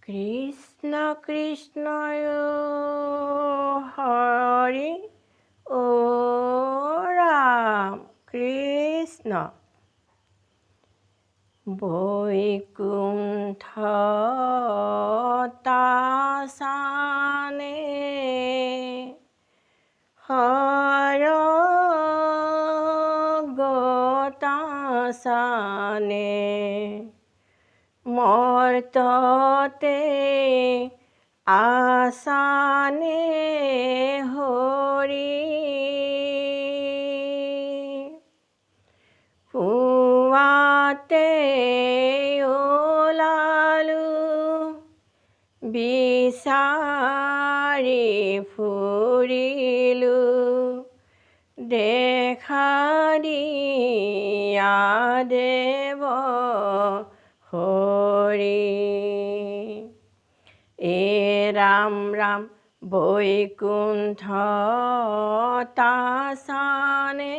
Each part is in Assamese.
কৃষ্ণ কৃষ্ণ হৰি ও ৰাম কৃষ্ণ বৈকুণ্ঠ তাসানে হৰ গতাসানে মৰ্ততে আসানে হৰি পুৱাতে ওলালো বিচাৰি ফুৰিলো দেখা দিয়া দেৱ হৰি ৰাম ৰাম বৈকুণ্ঠ তাসানে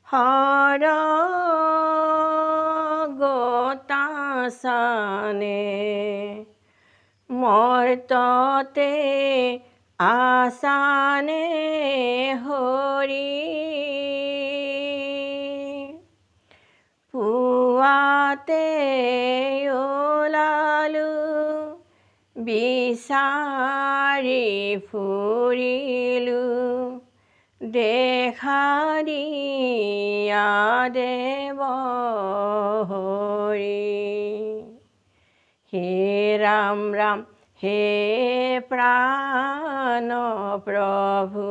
হৰ গতাসানে মৰ্ততে আসানে হৰি পুৱাতে ওলালো বিচাৰি ফুৰিলো দেখা দিয়া দেৱ হৰি হে ৰাম ৰাম হে প্ৰাণ প্ৰভু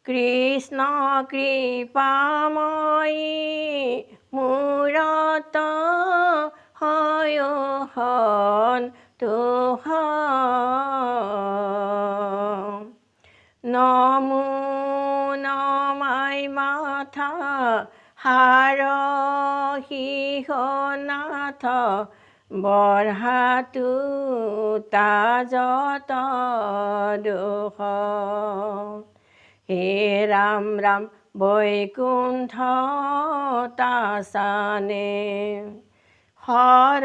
কৃষ্ণ কৃপাময়ী মূৰত হয় সন্তোষ নমো নমাই মাথা হাৰহিহনাথ বঢ়াতো তাজত দুখ হে ৰাম ৰাম বৈকুণ্ঠ তাসানে হৰ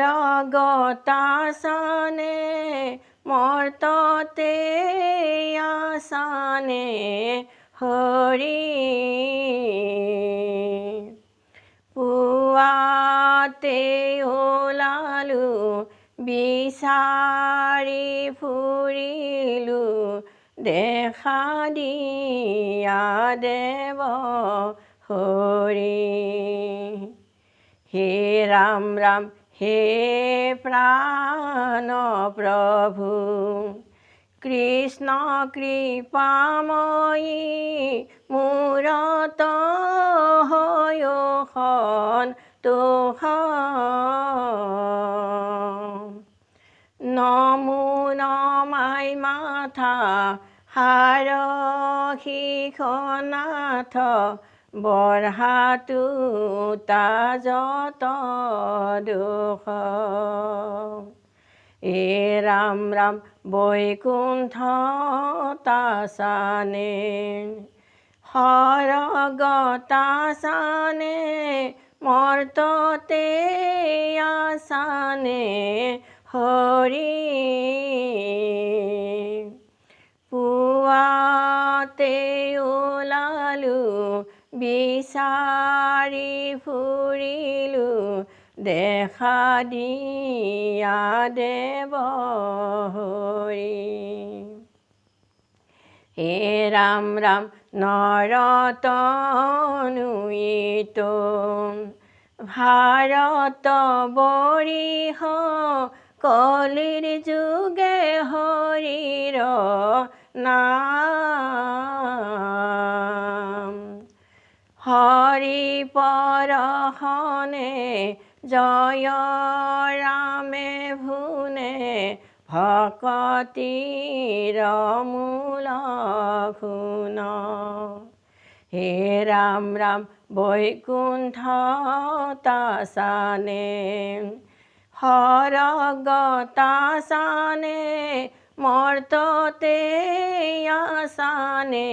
গতাসানে মৰ্ততে আসানে হৰি পুৱাতে ওলালো বিচাৰি ফুৰিলো দেখা দিয়া দেৱ হৰি হে ৰাম ৰাম হে প্ৰাণ প্ৰভু কৃষ্ণ কৃপাময়ী মূৰত হয় সন্তোষ নমো নমাই মাথা হাৰহিহনাথ বঢ়াতো তাজত দুখ ৰাম ৰাম বৈকুণ্ঠ তাসানে হৰ গতাসানে মৰ্ততে আসানে হৰি পুৱাতে ওলালো বিচাৰি ফুৰিলো দেখা দিয়া দেৱ হৰি হে ৰাম ৰাম নৰতনুইতো ভাৰত বৰিহ কলিৰ যুগে হৰিৰ নাম হৰি পৰহনে জয় ৰামে ভুনে ভকতিৰ মূল খুন হে ৰাম ৰাম বৈকুণ্ঠ তাসানে হৰ গতাসানে মৰ্ততে আসানে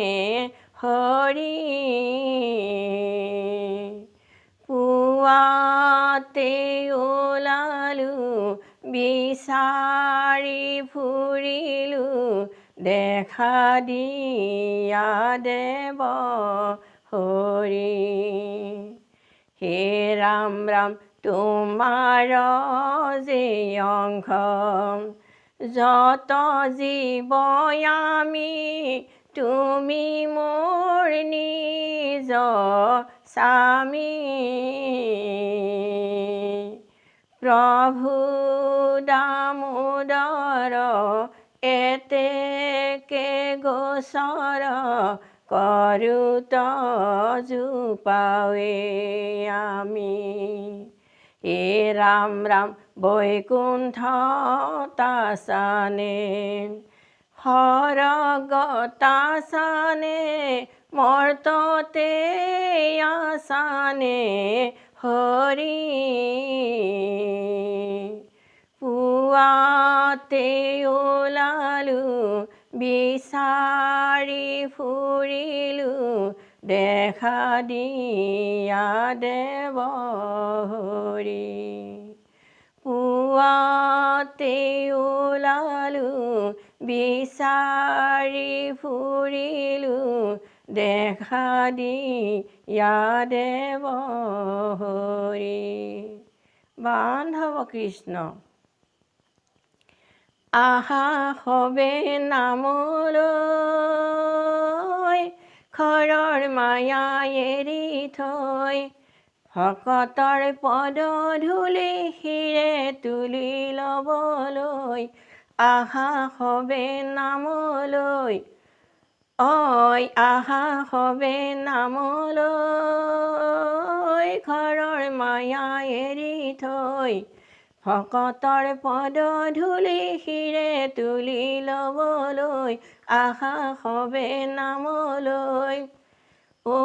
হৰি পুৱাতে ওলালোঁ বিচাৰি ফুৰিলোঁ দেখা দিয়া দেৱ হৰি। হে ৰাম ৰাম তোমাৰ যে অংশ যত জীৱ আমি তুমি মোৰ নিজ স্বামী। প্ৰভু দামোদৰ এতেকে গোচৰ কৰোত জোপাৱে আমি। হে ৰাম ৰাম বৈকুণ্ঠ তাসানে সৰগতাসানে মৰ্ততে আসানে হৰি। পুৱাতে ওলালোঁ বিচাৰি ফুৰিলোঁ দেখা দিয়া দেৱ হৰি। পুৱাতে ওলালোঁ বিচাৰি ফুৰিলোঁ দেখা দিয়া দেৱ হৰি। বান্ধৱ কৃষ্ণ আহা হবে নামলৈ ঘৰৰ মায়া এৰি থৈ ভকতৰ পদ ধূলি শিৰে তুলি ল'বলৈ আহা হবে নামলৈ। ঐ আহা হবে নামলৈ ঘৰৰ মায়া এৰি থৈ ভকতৰ পদ ধূলি শিৰে তুলি ল'বলৈ আহা হবে নামলৈ। ও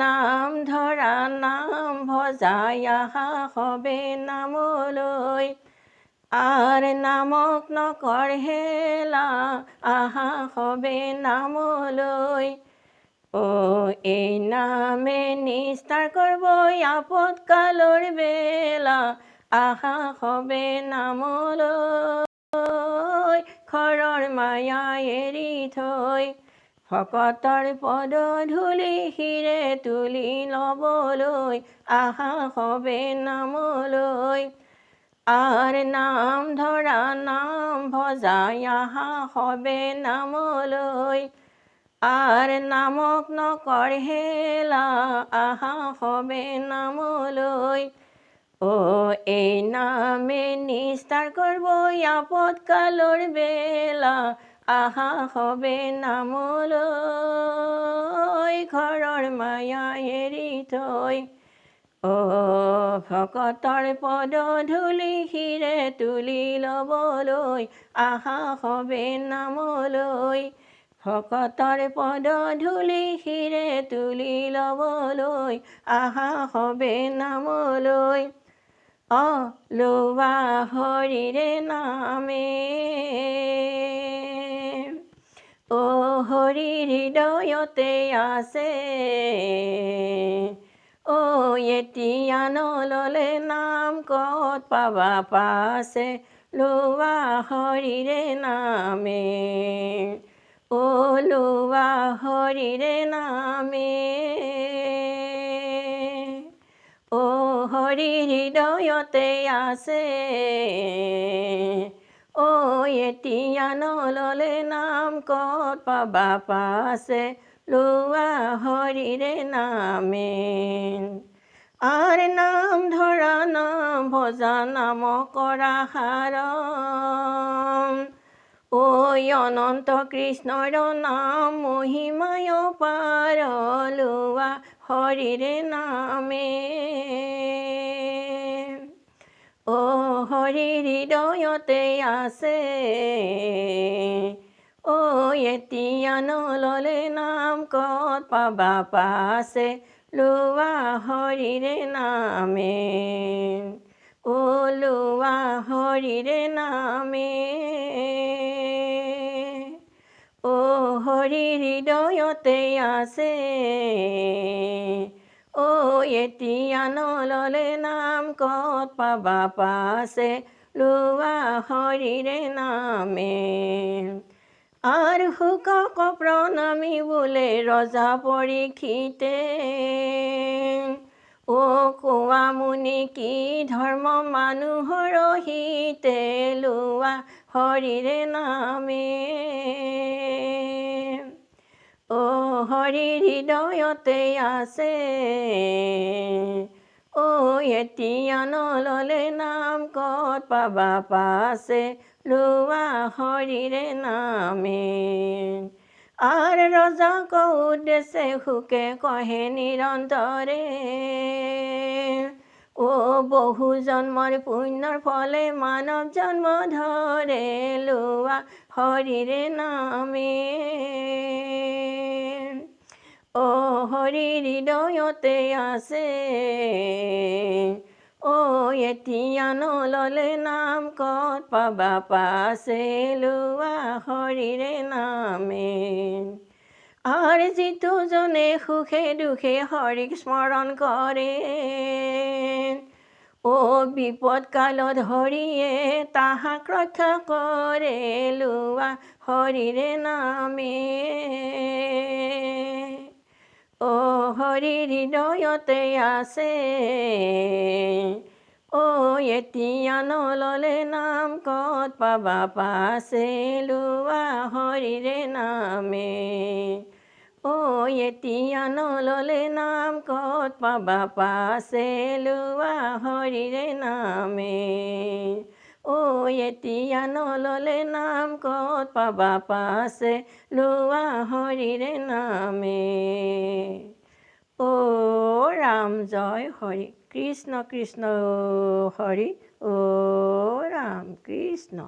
নাম ধৰা নাম ভজাই আহা হবে নামলৈ আৰ নামক নকৰ হেলা আহা হবে নামলৈ। ও এই নামে নিস্তাৰ কৰবই আপদকালৰ বেলা আহা হবে নামলৈ ঘৰৰ মায়া এৰি থৈ ভকতৰ পদ ধূলি শিৰে তুলি ল'বলৈ আহা হবে নামলৈ। আৰ নাম ধৰা নাম ভজাই আহা হবে নামলৈ আৰ নামক নকৰ হেলা আহা হবে নামলৈ। ও এই নামে নিস্তাৰ কৰবই আপদকালৰ বেলা আহা হবে নামলৈ ঘৰৰ মায়া এৰি থৈ। ও ভকতৰ পদ ধূলি শিৰে তুলি ল'বলৈ আহা হবে নামলৈ ভকতৰ পদ ধূলি শিৰে তুলি ল'বলৈ আহা হবে নামলৈ। লোৱা হৰিৰে নামে ও হৰি হৃদয়তে আছে ও এতিয়া নললে নাম ক'ত পাবা পাছে লোৱা হৰিৰে নামে। ও লোৱা হৰিৰে নামে ও হৰি হৃদয়তে আছে ও এতিয়া নললে নাম ক'ত পাবা পাছে লোৱা হৰিৰে নামে। আৰ নাম ধৰা নাম ভজা নাম কৰা হাৰম ঐ অনন্ত কৃষ্ণৰ নাম মহিমায় পাৰ লোৱা হৰিৰে নামে। ও হৰি হৃদয়তে আছে ও এতিয়া নললে নাম ক'ত পাবা পাছে লোৱা হৰিৰে নামে। ও লোৱা হৰিৰে নামে ও হৰি হৃদয়তে আছে ও এতিয়া নললে নাম ক'ত পাবা পাছে লোৱা হৰিৰে নামে আৰু শুকক প্ৰণামী বোলে ৰজা পৰীক্ষিতে কোৱা মুনি কি ধৰ্ম মানুহৰ হিতে লোৱা হৰিৰে নামে হৰি হৃদয়তে আছে এতিয়া নললে নাম ক'ত পাবা পাছে লোৱা হৰিৰে নামে আৰু ৰজাক উদ্দেশ্যে সুকে কহে নিৰন্তৰে বহু জন্মৰ পুণ্যৰ ফলে মানৱ জন্ম ধৰে লোৱা হৰিৰে নামে হৰি হৃদয়তে আছে এতিয়া নললে নাম ক'ত পাবা পাছে লোৱা হৰিৰে নামে আৰু যিটো জনে সুখে দুখে হৰিক স্মৰণ কৰে বিপদ কালত হৰিয়ে তাহাক ৰক্ষা কৰে লোৱা হৰিৰে নামে হৰি হৃদয়তে আছে এতিয়া নললে নাম ক'ত পাবা পাছে লোৱা হৰিৰে নামে এতিয়া নললে নাম ক'ত পাবা পাছে লোৱা হৰিৰে নামে এতিয়া নললে নাম ক'ত পাবা পাছে লোৱা হৰিৰে নামে ৰাম জয় হৰি কৃষ্ণ কৃষ্ণ হৰি ৰাম কৃষ্ণ